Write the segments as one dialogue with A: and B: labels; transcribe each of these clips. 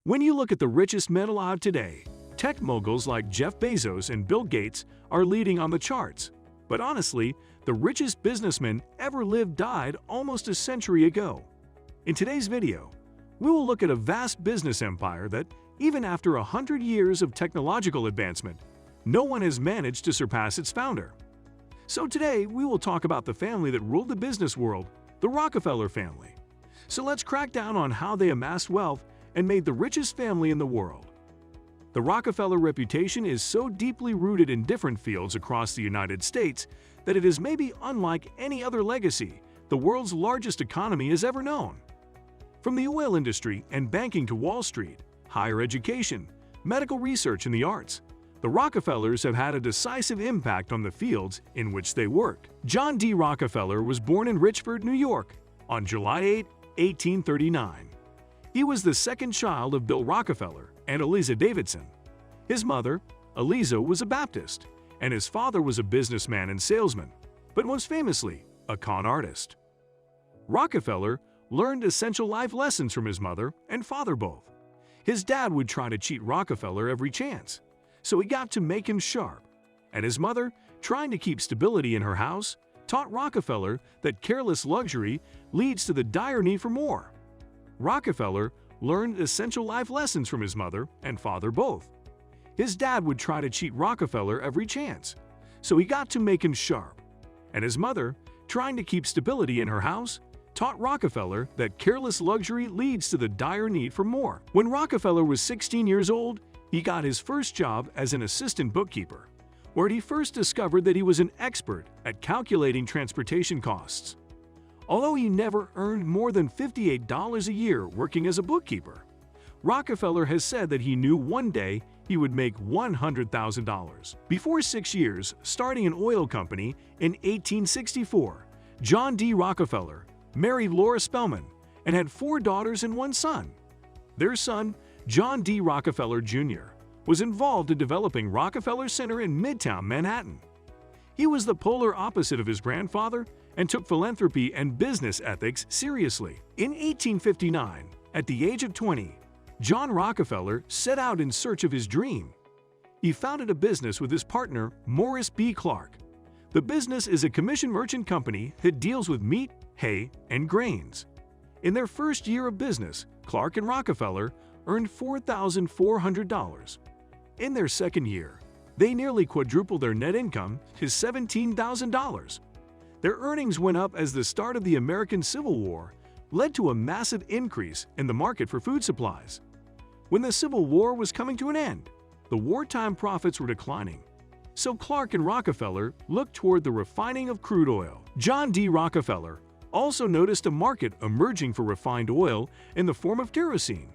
A: When you look at the richest men alive today, tech moguls like Jeff Bezos and Bill Gates are leading on the charts. But honestly, the richest businessman ever lived died almost a century ago. In today's video, we will look at a vast business empire that, even after 100 years of technological advancement, no one has managed to surpass its founder. So today, we will talk about the family that ruled the business world, the Rockefeller family. So let's crack down on how they amassed wealth and made the richest family in the world. The Rockefeller reputation is so deeply rooted in different fields across the United States that it is maybe unlike any other legacy the world's largest economy has ever known. From the oil industry and banking to Wall Street, higher education, medical research, and the arts, the Rockefellers have had a decisive impact on the fields in which they worked. John D. Rockefeller was born in Richford, New York, on July 8, 1839. He was the second child of Bill Rockefeller and Eliza Davidson. His mother, Eliza, was a Baptist, and his father was a businessman and salesman, but most famously, a con artist. Rockefeller learned essential life lessons from his mother and father both. His dad would try to cheat Rockefeller every chance, so he got to make him sharp. And his mother, trying to keep stability in her house, taught Rockefeller that careless luxury leads to the dire need for more. Rockefeller learned essential life lessons from his mother and father both. His dad would try to cheat Rockefeller every chance, so he got to make him sharp. And his mother, trying to keep stability in her house, taught Rockefeller that careless luxury leads to the dire need for more. When Rockefeller was 16 years old, he got his first job as an assistant bookkeeper, where he first discovered that he was an expert at calculating transportation costs. Although he never earned more than $58 a year working as a bookkeeper, Rockefeller has said that he knew one day he would make $100,000. Before 6 years starting an oil company in 1864, John D. Rockefeller married Laura Spellman and had 4 daughters and 1 son. Their son, John D. Rockefeller Jr., was involved in developing Rockefeller Center in Midtown Manhattan. He was the polar opposite of his grandfather and took philanthropy and business ethics seriously. In 1859, at the age of 20, John Rockefeller set out in search of his dream. He founded a business with his partner, Morris B. Clark. The business is a commission merchant company that deals with meat, hay, and grains. In their first year of business, Clark and Rockefeller earned $4,400. In their second year, they nearly quadrupled their net income to $17,000. Their earnings went up as the start of the American Civil War led to a massive increase in the market for food supplies. When the Civil War was coming to an end, the wartime profits were declining, so Clark and Rockefeller looked toward the refining of crude oil. John D. Rockefeller also noticed a market emerging for refined oil in the form of kerosene.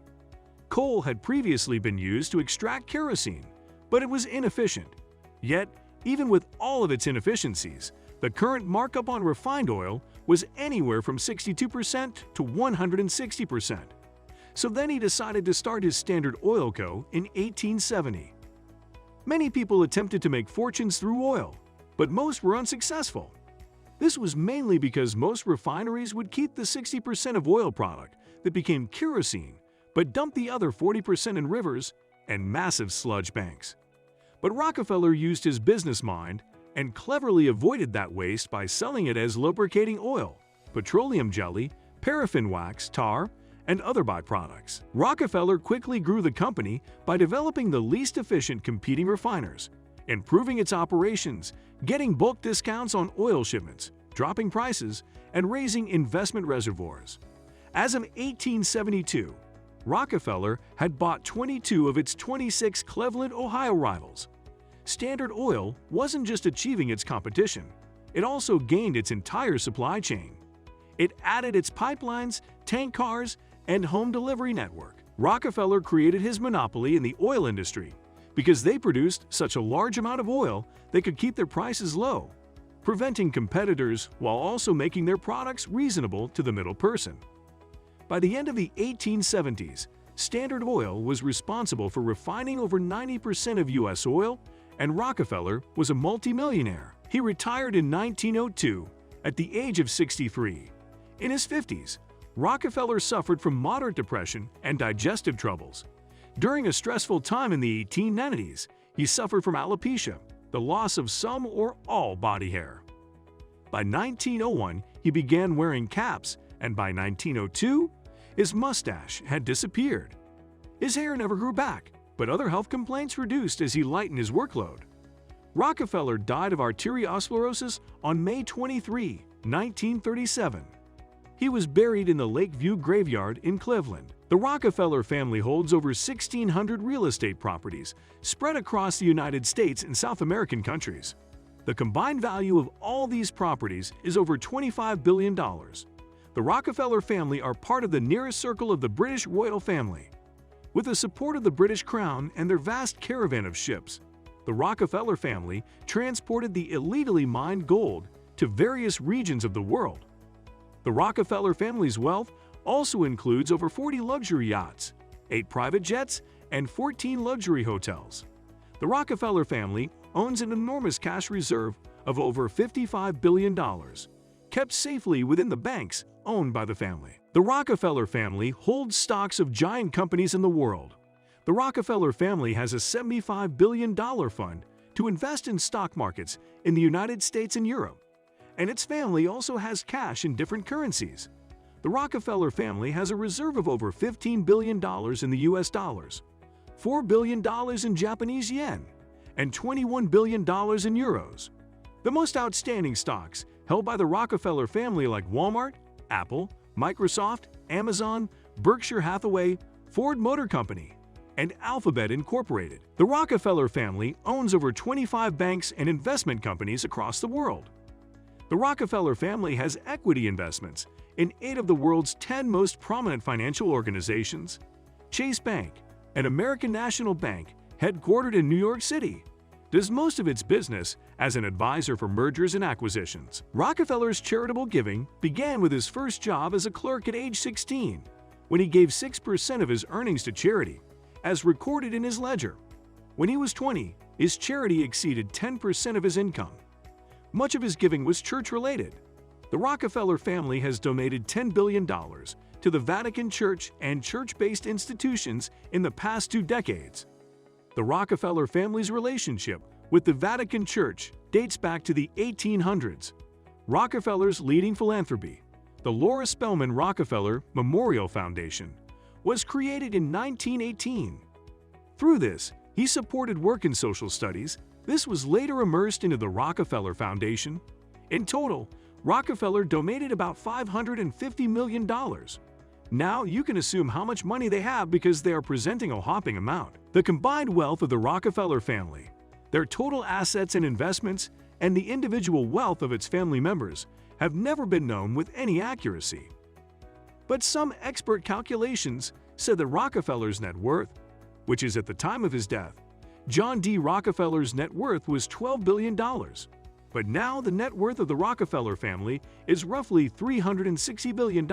A: Coal had previously been used to extract kerosene, but it was inefficient. Yet, even with all of its inefficiencies, the current markup on refined oil was anywhere from 62% to 160%. So then he decided to start his Standard Oil Co. in 1870. Many people attempted to make fortunes through oil, but most were unsuccessful. This was mainly because most refineries would keep the 60% of oil product that became kerosene, but dump the other 40% in rivers and massive sludge banks. But Rockefeller used his business mind and cleverly avoided that waste by selling it as lubricating oil, petroleum jelly, paraffin wax, tar, and other byproducts. Rockefeller quickly grew the company by developing the least efficient competing refiners, improving its operations, getting bulk discounts on oil shipments, dropping prices, and raising investment reservoirs. As of 1872, Rockefeller had bought 22 of its 26 Cleveland, Ohio rivals. Standard Oil wasn't just achieving its competition, it also gained its entire supply chain. It added its pipelines, tank cars, and home delivery network. Rockefeller created his monopoly in the oil industry because they produced such a large amount of oil they could keep their prices low, preventing competitors while also making their products reasonable to the middle person. By the end of the 1870s, Standard Oil was responsible for refining over 90% of U.S. oil, and Rockefeller was a multimillionaire. He retired in 1902 at the age of 63. In his 50s, Rockefeller suffered from moderate depression and digestive troubles, During a stressful time in the 1890s, he suffered from alopecia, the loss of some or all body hair. By 1901, he began wearing caps, and by 1902, his mustache had disappeared. His hair never grew back, but other health complaints reduced as he lightened his workload. Rockefeller died of arteriosclerosis on May 23, 1937. He was buried in the Lakeview Graveyard in Cleveland. The Rockefeller family holds over 1,600 real estate properties spread across the United States and South American countries. The combined value of all these properties is over $25 billion. The Rockefeller family are part of the nearest circle of the British royal family. With the support of the British Crown and their vast caravan of ships, the Rockefeller family transported the illegally mined gold to various regions of the world. The Rockefeller family's wealth also includes over 40 luxury yachts, 8 private jets, and 14 luxury hotels. The Rockefeller family owns an enormous cash reserve of over $55 billion, kept safely within the banks owned by the family. The Rockefeller family holds stocks of giant companies in the world. The Rockefeller family has a $75 billion fund to invest in stock markets in the United States and Europe, and its family also has cash in different currencies. The Rockefeller family has a reserve of over $15 billion in the US dollars, $4 billion in Japanese yen, and $21 billion in euros. The most outstanding stocks held by the Rockefeller family like Walmart, Apple, Microsoft, Amazon, Berkshire Hathaway, Ford Motor Company, and Alphabet Incorporated. The Rockefeller family owns over 25 banks and investment companies across the world. The Rockefeller family has equity investments in 8 of the world's 10 most prominent financial organizations: Chase Bank, an American national bank headquartered in New York City, does most of its business as an advisor for mergers and acquisitions. Rockefeller's charitable giving began with his first job as a clerk at age 16, when he gave 6% of his earnings to charity, as recorded in his ledger. When he was 20, his charity exceeded 10% of his income. Much of his giving was church-related. The Rockefeller family has donated $10 billion to the Vatican Church and church-based institutions in the past 2 decades. The Rockefeller family's relationship with the Vatican Church dates back to the 1800s. Rockefeller's leading philanthropy, the Laura Spelman Rockefeller Memorial Foundation, was created in 1918. Through this, he supported work in social studies. This was later immersed into the Rockefeller Foundation. In total, Rockefeller donated about $550 million. Now you can assume how much money they have because they are presenting a whopping amount. The combined wealth of the Rockefeller family, their total assets and investments, and the individual wealth of its family members have never been known with any accuracy. But some expert calculations said that Rockefeller's net worth, which is at the time of his death, John D. Rockefeller's net worth was $12 billion. But now the net worth of the Rockefeller family is roughly $360 billion.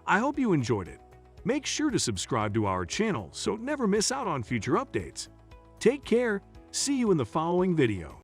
A: I hope you enjoyed it. Make sure to subscribe to our channel so never miss out on future updates. Take care. See you in the following video.